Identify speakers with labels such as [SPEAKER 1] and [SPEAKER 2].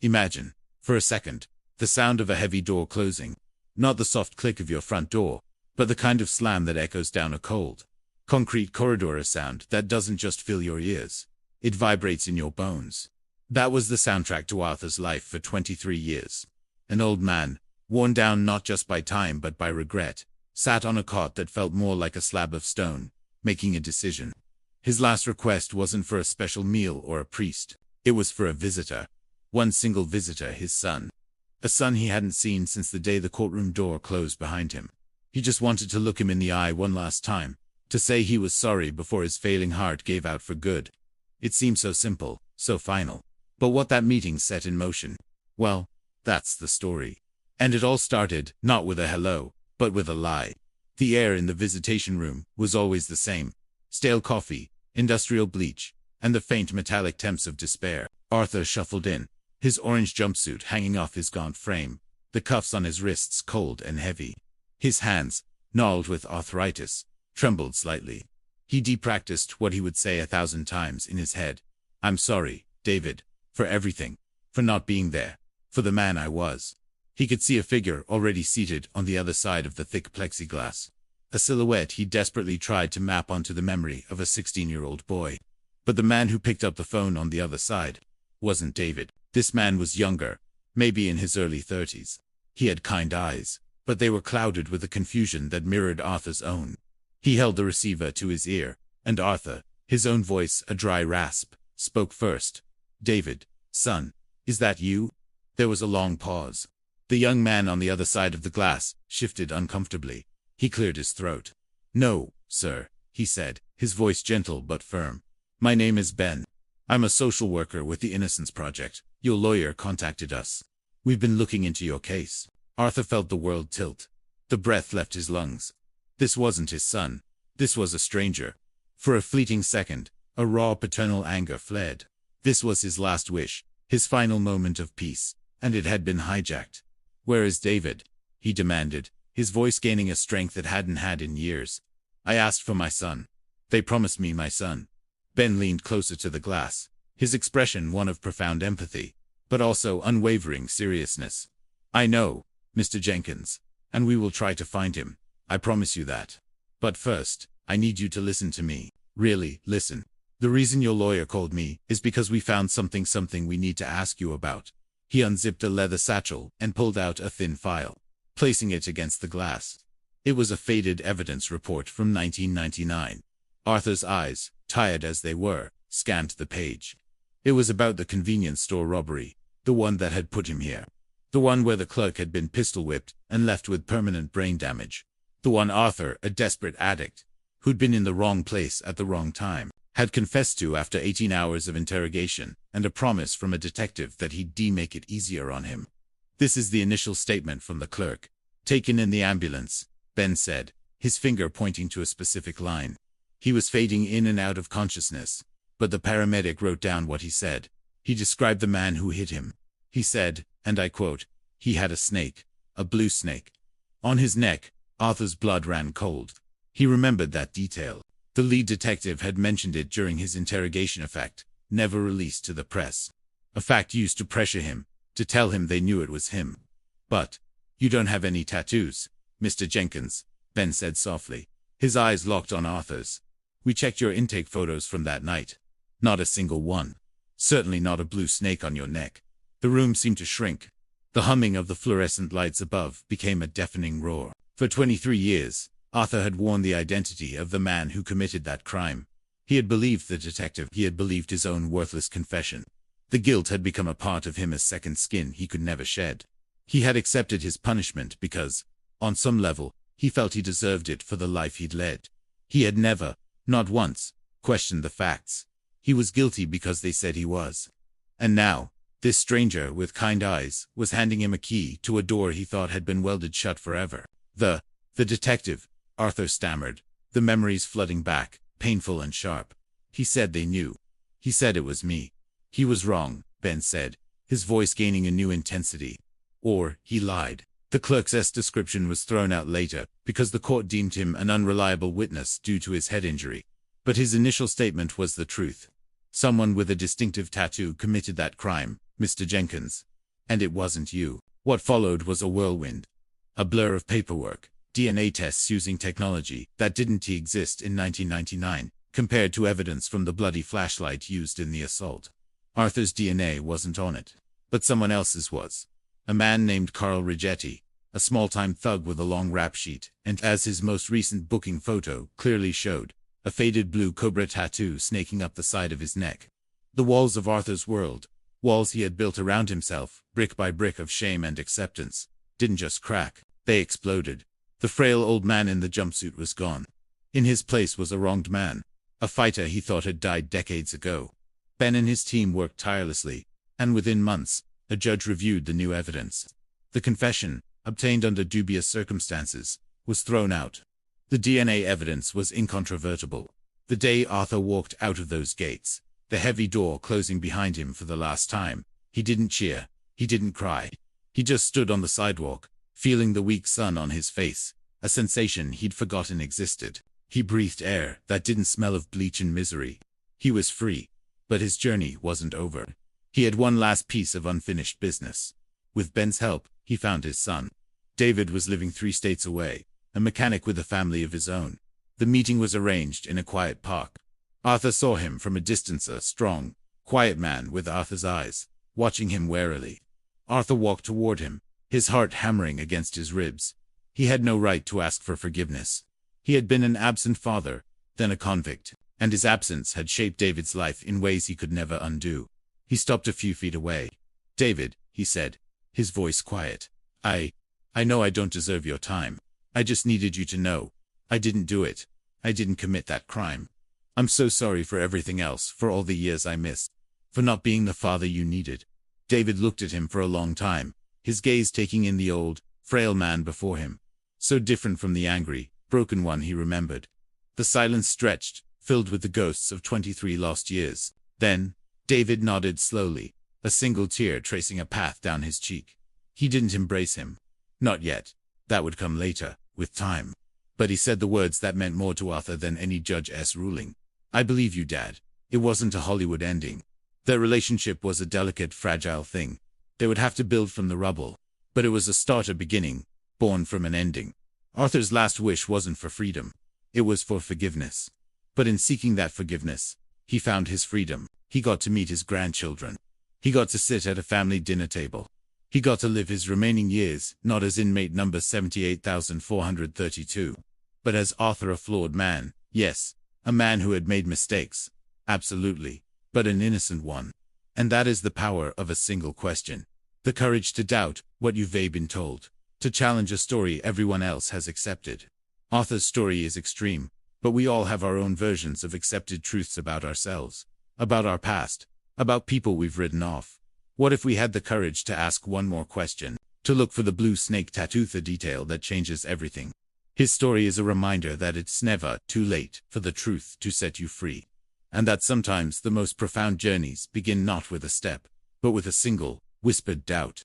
[SPEAKER 1] Imagine, for a second, the sound of a heavy door closing. Not the soft click of your front door, but the kind of slam that echoes down a cold, concrete corridor, a sound that doesn't just fill your ears. It vibrates in your bones. That was the soundtrack to Arthur's life for 23 years. An old man, worn down not just by time but by regret, sat on a cot that felt more like a slab of stone, making a decision. His last request wasn't for a special meal or a priest. It was for a visitor. One single visitor, his son. A son he hadn't seen since the day the courtroom door closed behind him. He just wanted to look him in the eye one last time, to say he was sorry before his failing heart gave out for good. It seemed so simple, so final. But what that meeting set in motion, well, that's the story. And it all started, not with a hello, but with a lie. The air in the visitation room was always the same. Stale coffee, industrial bleach, and the faint metallic temps of despair. Arthur shuffled in, his orange jumpsuit hanging off his gaunt frame, the cuffs on his wrists cold and heavy. His hands, gnarled with arthritis, trembled slightly. He de-practiced what he would say 1,000 times in his head. I'm sorry, David, for everything, for not being there, for the man I was. He could see a figure already seated on the other side of the thick plexiglass. A silhouette he desperately tried to map onto the memory of a 16-year-old boy. But the man who picked up the phone on the other side wasn't David. This man was younger, maybe in his early 30s. He had kind eyes, but they were clouded with a confusion that mirrored Arthur's own. He held the receiver to his ear, and Arthur, his own voice a dry rasp, spoke first. David, son, is that you? There was a long pause. The young man on the other side of the glass shifted uncomfortably. He cleared his throat. No, sir, he said, his voice gentle but firm. My name is Ben. I'm a social worker with the Innocence Project. Your lawyer contacted us. We've been looking into your case. Arthur felt the world tilt. The breath left his lungs. This wasn't his son. This was a stranger. For a fleeting second, a raw paternal anger fled. This was his last wish, his final moment of peace, and it had been hijacked. Where is David? He demanded, his voice gaining a strength it hadn't had in years. I asked for my son. They promised me my son. Ben leaned closer to the glass, his expression one of profound empathy, but also unwavering seriousness. I know, Mr. Jenkins, and we will try to find him. I promise you that. But first, I need you to listen to me. Really, listen. The reason your lawyer called me is because we found something we need to ask you about. He unzipped a leather satchel and pulled out a thin file, placing it against the glass. It was a faded evidence report from 1999. Arthur's eyes, tired as they were, scanned the page. It was about the convenience store robbery, the one that had put him here. The one where the clerk had been pistol-whipped and left with permanent brain damage. The one Arthur, a desperate addict, who'd been in the wrong place at the wrong time, had confessed to after 18 hours of interrogation and a promise from a detective that he'd make it easier on him. This is the initial statement from the clerk. Taken in the ambulance, Ben said, his finger pointing to a specific line. He was fading in and out of consciousness, but the paramedic wrote down what he said. He described the man who hit him. He said, and I quote, he had a snake, a blue snake. On his neck, Arthur's blood ran cold. He remembered that detail. The lead detective had mentioned it during his interrogation, a fact never released to the press. A fact used to pressure him, to tell him they knew it was him. But, you don't have any tattoos, Mr. Jenkins, Ben said softly. His eyes locked on Arthur's. We checked your intake photos from that night. Not a single one. Certainly not a blue snake on your neck. The room seemed to shrink. The humming of the fluorescent lights above became a deafening roar. For 23 years, Arthur had worn the identity of the man who committed that crime. He had believed the detective. He had believed his own worthless confession. The guilt had become a part of him, a second skin he could never shed. He had accepted his punishment because, on some level, he felt he deserved it for the life he'd led. He had never, not once, questioned the facts. He was guilty because they said he was. And now, this stranger with kind eyes was handing him a key to a door he thought had been welded shut forever. The detective, Arthur stammered, the memories flooding back, painful and sharp. He said they knew. He said it was me. He was wrong, Ben said, his voice gaining a new intensity. Or, he lied. The clerk's description was thrown out later, because the court deemed him an unreliable witness due to his head injury. But his initial statement was the truth. Someone with a distinctive tattoo committed that crime, Mr. Jenkins. And it wasn't you. What followed was a whirlwind. A blur of paperwork, DNA tests using technology that didn't exist in 1999, compared to evidence from the bloody flashlight used in the assault. Arthur's DNA wasn't on it, but someone else's was. A man named Carl Rigetti, a small-time thug with a long rap sheet, and as his most recent booking photo clearly showed, a faded blue cobra tattoo snaking up the side of his neck. The walls of Arthur's world, walls he had built around himself, brick by brick of shame and acceptance, didn't just crack, they exploded. The frail old man in the jumpsuit was gone. In his place was a wronged man, a fighter he thought had died decades ago. Ben and his team worked tirelessly, and within months, a judge reviewed the new evidence. The confession, obtained under dubious circumstances, was thrown out. The DNA evidence was incontrovertible. The day Arthur walked out of those gates, the heavy door closing behind him for the last time, he didn't cheer, he didn't cry. He just stood on the sidewalk, feeling the weak sun on his face, a sensation he'd forgotten existed. He breathed air that didn't smell of bleach and misery. He was free, but his journey wasn't over. He had one last piece of unfinished business. With Ben's help, he found his son. David was living 3 states away, a mechanic with a family of his own. The meeting was arranged in a quiet park. Arthur saw him from a distance, a strong, quiet man with Arthur's eyes, watching him warily. Arthur walked toward him, his heart hammering against his ribs. He had no right to ask for forgiveness. He had been an absent father, then a convict, and his absence had shaped David's life in ways he could never undo. He stopped a few feet away. "David," he said, his voice quiet. I know I don't deserve your time. I just needed you to know. I didn't do it. I didn't commit that crime. I'm so sorry for everything else, for all the years I missed, for not being the father you needed." David looked at him for a long time, his gaze taking in the old, frail man before him. So different from the angry, broken one he remembered. The silence stretched, filled with the ghosts of 23 lost years. Then, David nodded slowly, a single tear tracing a path down his cheek. He didn't embrace him. Not yet. That would come later, with time. But he said the words that meant more to Arthur than any judge's ruling. "I believe you, Dad. It wasn't a Hollywood ending. Their relationship was a delicate, fragile thing. They would have to build from the rubble. But it was a start, a beginning, born from an ending." Arthur's last wish wasn't for freedom. It was for forgiveness. But in seeking that forgiveness, he found his freedom. He got to meet his grandchildren. He got to sit at a family dinner table. He got to live his remaining years, not as inmate number 78,432, but as Arthur, a flawed man. Yes, a man who had made mistakes. Absolutely. But an innocent one. And that is the power of a single question. The courage to doubt what you've been told. To challenge a story everyone else has accepted. Arthur's story is extreme, but we all have our own versions of accepted truths about ourselves, about our past, about people we've written off. What if we had the courage to ask one more question, to look for the blue snake tattoo, the detail that changes everything? His story is a reminder that it's never too late for the truth to set you free, and that sometimes the most profound journeys begin not with a step, but with a single, whispered doubt.